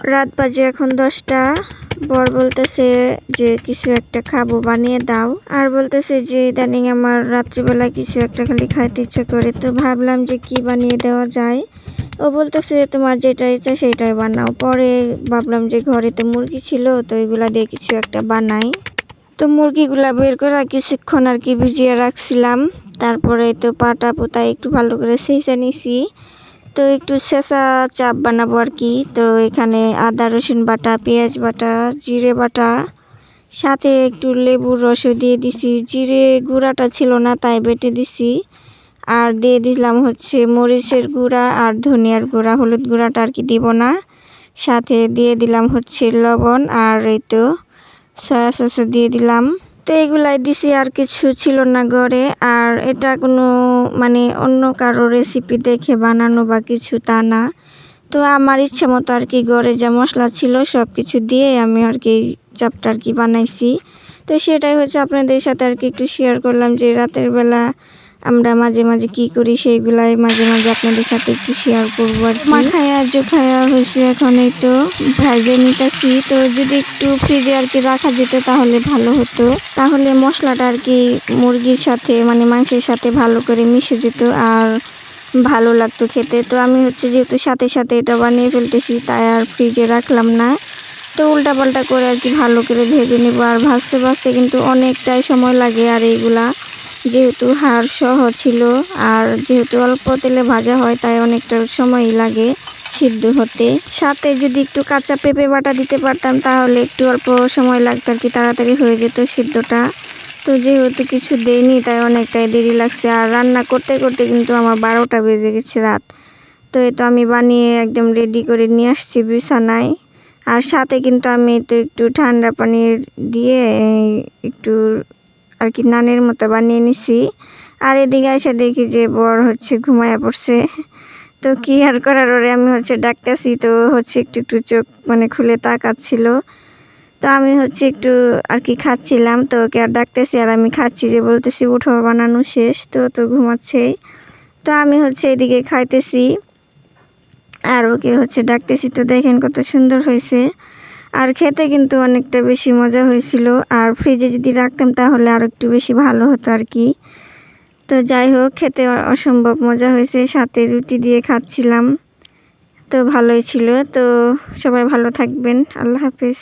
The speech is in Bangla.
রাত বাজে এখন 10টা। বর বলতেছে যে কিছু একটা খাবো, বানিয়ে দাও। আর বলতেছে যে ইদানিং আমার রাত্রিবেলা কিছু একটা খালি খাইতে ইচ্ছা করে। তো ভাবলাম যে কি বানিয়ে দেওয়া যায়। ও বলতেছে তোমার যেটা ইচ্ছা সেটাই বানাও। পরে ভাবলাম যে ঘরে তো মুরগি ছিল, তো এগুলা দিয়ে কিছু একটা বানাই। তো মুরগিগুলা বের করে কিছুক্ষণ আর কি ভিজিয়ে রাখছিলাম। তারপরে তো পাটা পোতা একটু ভালো করে ছেঁচে নিছি। তো একটু ছেঁচা চাপ বানাবো আর কি। তো এখানে আদা রসুন বাটা, পেঁয়াজ বাটা, জিরে বাটা, সাথে একটু লেবুর রসও দিয়ে দিছি। জিরে গুঁড়াটা ছিল না তাই বেটে দিছি। আর দিয়ে দিলাম হচ্ছে মরিচের গুঁড়া আর ধনিয়ার গুঁড়া, হলুদ গুঁড়াটা আর কি দিব না। সাথে দিয়ে দিলাম হচ্ছে লবণ, আর এই তো সয়া সসও দিয়ে দিলাম। তো এগুলাই দিছি, আর কিছু ছিল না ঘরে। আর এটা কোনো মানে অন্য কারো রেসিপি দেখে বানানো বা কিছু তা না। তো আমার ইচ্ছে মতো আর কি ঘরে যা মশলা ছিল সব কিছু দিয়ে আমি আর কি চাপটা আর কি বানাইছি। তো সেটাই হচ্ছে আপনাদের সাথে আর কি একটু শেয়ার করলাম যে রাতের বেলা আমরা মাঝে মাঝে কি করি, সেইগুলাই মাঝে মাঝে আপনাদের সাথে একটু শেয়ার করবো আর কি। মাখায়া জোখায়া হয়েছে, এখন এই তো ভাজে নিতেছি। তো যদি একটু ফ্রিজে আর কি রাখা যেত তাহলে ভালো হতো, তাহলে মশলাটা আর কি মুরগির সাথে মানে মাংসের সাথে ভালো করে মিশে যেত আর ভালো লাগতো খেতে। তো আমি হচ্ছে যেহেতু সাথে সাথে এটা বানিয়ে ফেলতেছি তাই আর ফ্রিজে রাখলাম না। তো উল্টাপাল্টা করে আর কি ভালো করে ভেজে নেব। আর ভাজতে ভাজতে কিন্তু অনেকটাই সময় লাগে। আর এইগুলা যেহেতু হাড় সহ ছিল আর যেহেতু অল্প তেলে ভাজা হয় তাই অনেকটা সময়ই লাগে সিদ্ধ হতে। সাথে যদি একটু কাঁচা পেঁপে বাটা দিতে পারতাম তাহলে একটু অল্প সময় লাগতো আর কি, তাড়াতাড়ি হয়ে যেত সিদ্ধটা। তো যেহেতু কিছু দেয়নি তাই অনেকটাই দেরি লাগছে। আর রান্না করতে করতে কিন্তু আমার 12টা বেজে গেছে রাত। তো এই তো আমি বানিয়ে একদম রেডি করে নিয়ে আসছি বিছানায়। আর সাথে কিন্তু আমি তো একটু ঠান্ডা পানি দিয়ে একটু আর কি নানের মতো বানিয়ে নিছি। আর এদিকে এসে দেখি যে বর হচ্ছে ঘুমায়া পড়ছে। তো কি আর করার, ওরে আমি হচ্ছে ডাকতেছি, তো হচ্ছে একটু একটু চোখ মানে খুলে তাকাচ্ছিল। তো আমি হচ্ছে একটু আর কি খাচ্ছিলাম, তো ওকে আর ডাকতেছি আর আমি খাচ্ছি, যে বলতেছি উঠো বানানো শেষ। তো তো ঘুমাচ্ছেই। তো আমি হচ্ছে এদিকে খাইতেছি আর ওকে হচ্ছে ডাকতেছি। তো দেখেন কত সুন্দর হয়েছে, আর খেতে কিন্তু অনেকটা বেশি মজা হয়েছিল। আর ফ্রিজে যদি রাখতাম তাহলে আর একটু বেশি ভালো হতো আর কি। তো যাই হোক, খেতে অসম্ভব মজা হয়েছে, সাথে রুটি দিয়ে খাচ্ছিলাম। তো ভালোই ছিল। তো সবাই ভালো থাকবেন, আল্লাহ হাফেজ।